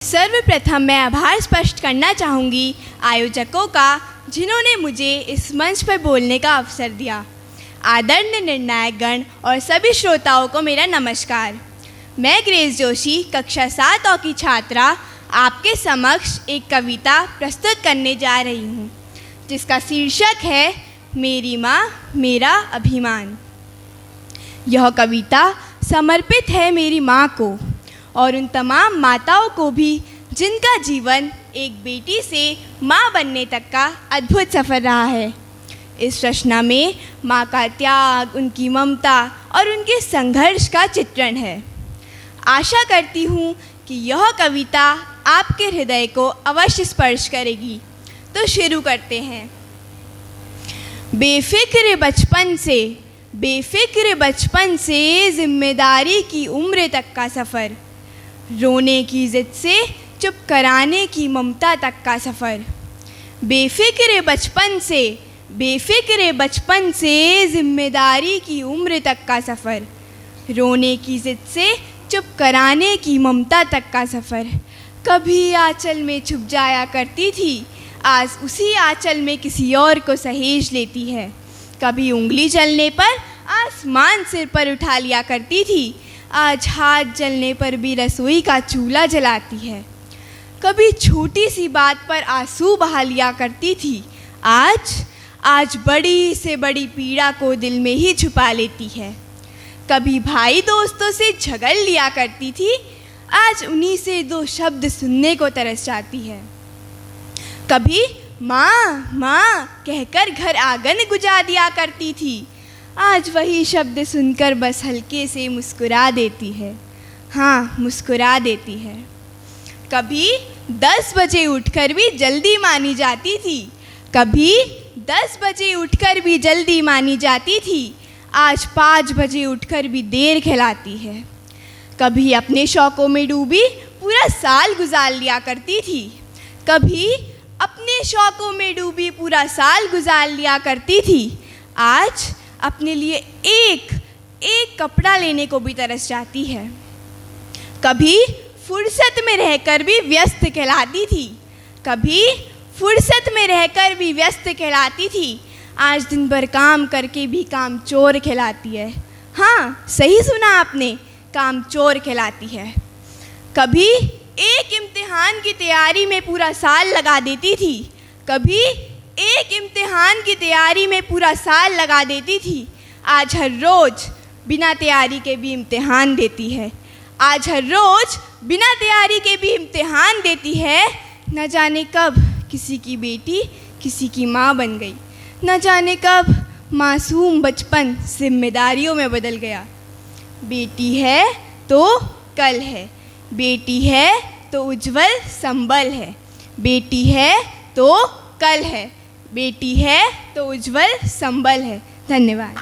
सर्वप्रथम मैं आभार स्पष्ट करना चाहूँगी आयोजकों का, जिन्होंने मुझे इस मंच पर बोलने का अवसर दिया। आदरणीय निर्णायक गण और सभी श्रोताओं को मेरा नमस्कार। मैं ग्रेस जोशी, कक्षा 7 की छात्रा, आपके समक्ष एक कविता प्रस्तुत करने जा रही हूँ, जिसका शीर्षक है मेरी माँ मेरा अभिमान। यह कविता समर्पित है मेरी माँ को और उन तमाम माताओं को भी जिनका जीवन एक बेटी से माँ बनने तक का अद्भुत सफ़र रहा है। इस रचना में माँ का त्याग, उनकी ममता और उनके संघर्ष का चित्रण है। आशा करती हूँ कि यह कविता आपके हृदय को अवश्य स्पर्श करेगी। तो शुरू करते हैं। बेफिक्र बचपन से जिम्मेदारी की उम्र तक का सफ़र, रोने की ज़िद से चुप कराने की ममता तक का सफ़र। बेफिक्र बचपन से जिम्मेदारी की उम्र तक का सफ़र, रोने की ज़िद से चुप कराने की ममता तक का सफ़र। कभी आंचल में छुप जाया करती थी, आज उसी आंचल में किसी और को सहेज लेती है। कभी उंगली चलने पर आसमान सिर पर उठा लिया करती थी, आज हाथ जलने पर भी रसोई का चूल्हा जलाती है। कभी छोटी सी बात पर आंसू बहा लिया करती थी, आज बड़ी से बड़ी पीड़ा को दिल में ही छुपा लेती है। कभी भाई दोस्तों से झगड़ लिया करती थी, आज उन्हीं से 2 शब्द सुनने को तरस जाती है। कभी माँ माँ कहकर घर आंगन गुजार दिया करती थी, आज वही शब्द सुनकर बस हल्के से मुस्कुरा देती है। हाँ, मुस्कुरा देती है। कभी 10 बजे उठकर भी जल्दी मानी जाती थी, कभी 10 बजे उठकर भी जल्दी मानी जाती थी, आज 5 बजे उठकर भी देर खिलाती है। कभी अपने शौक़ों में डूबी पूरा साल गुजार लिया करती थी, कभी अपने शौक़ों में डूबी पूरा साल गुजार लिया करती थी, आज अपने लिए एक कपड़ा लेने को भी तरस जाती है। कभी फुर्सत में रहकर भी व्यस्त कहलाती थी, कभी फुर्सत में रहकर भी व्यस्त कहलाती थी, आज दिन भर काम करके भी कामचोर कहलाती है। हाँ, सही सुना आपने, कामचोर कहलाती है। कभी एक इम्तिहान की तैयारी में पूरा साल लगा देती थी, कभी एक इम्तिहान की तैयारी में पूरा साल लगा देती थी, आज हर रोज़ बिना तैयारी के भी इम्तिहान देती है। आज हर रोज़ बिना तैयारी के भी इम्तिहान देती है। न जाने कब किसी की बेटी किसी की माँ बन गई, न जाने कब मासूम बचपन जिम्मेदारियों में बदल गया। बेटी है तो कल है, बेटी है तो उज्जवल संबल है, बेटी है तो कल है, बेटी है तो उज्जवल संबल है। धन्यवाद।